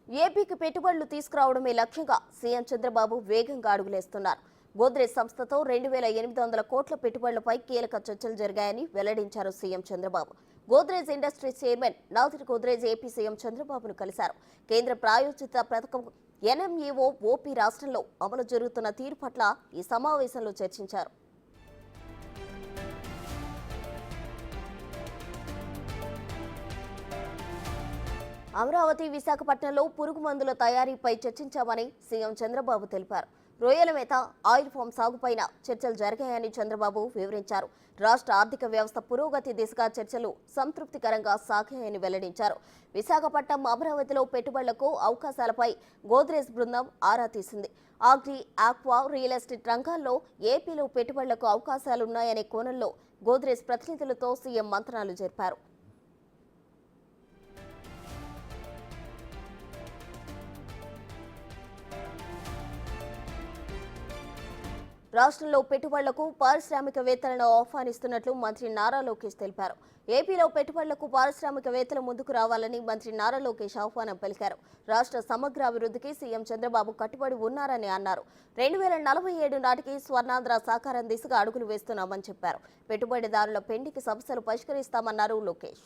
ఏపీకి పెట్టుబడులు తీసుకురావడమే లక్ష్యంగా సీఎం చంద్రబాబు వేగంగా అడుగులేస్తున్నారు. గోద్రేజ్ సంస్థతో 2800 కోట్ల పెట్టుబడులపై కీలక చర్చలు జరిగాయని వెల్లడించారు CM Chandrababu. Godrej industries chairman Nadir Godrej AP CM చంద్రబాబును కలిశారు. కేంద్ర ప్రాయోజిత పథకం ఎన్ఎంఈఓ ఓపీ రాష్ట్రంలో అమలు జరుగుతున్న తీరు పట్ల ఈ సమావేశంలో చర్చించారు. అమరావతి, విశాఖపట్నంలో పురుగు మందుల తయారీపై చర్చించామని సీఎం చంద్రబాబు తెలిపారు. రొయ్యల మేత, ఆయిల్ ఫామ్ సాగుపైన చర్చలు జరిగాయని చంద్రబాబు వివరించారు. రాష్ట్ర ఆర్థిక వ్యవస్థ పురోగతి దిశగా చర్చలు సంతృప్తికరంగా సాగాయని వెల్లడించారు. విశాఖపట్నం, అమరావతిలో పెట్టుబడులకు అవకాశాలపై గోద్రేజ్ బృందం ఆరా తీసింది. ఆగ్రి, ఆక్వా, రియల్ ఎస్టేట్ రంగాల్లో ఏపీలో పెట్టుబడులకు అవకాశాలున్నాయనే కోణంలో గోద్రేజ్ ప్రతినిధులతో సీఎం మంత్రాలు జరిపారు. రాష్ట్రంలో పెట్టుబడులకు పారిశ్రామికవేత్తలను ఆహ్వానిస్తున్నట్లు మంత్రి నారా లోకేష్ తెలిపారు. ఏపీలో పెట్టుబడులకు పారిశ్రామికవేత్తలు ముందుకు రావాలని మంత్రి నారా లోకేష్ ఆహ్వానం పలికారు. రాష్ట్ర సమగ్ర అభివృద్ధికి సీఎం చంద్రబాబు కట్టుబడి ఉన్నారని అన్నారు. 2047 నాటికి స్వర్ణాంధ్ర సాకారం దిశగా అడుగులు వేస్తున్నామని చెప్పారు. పెట్టుబడిదారుల పెండింగ్ సమస్యలు పరిష్కరిస్తామన్నారు లోకేష్.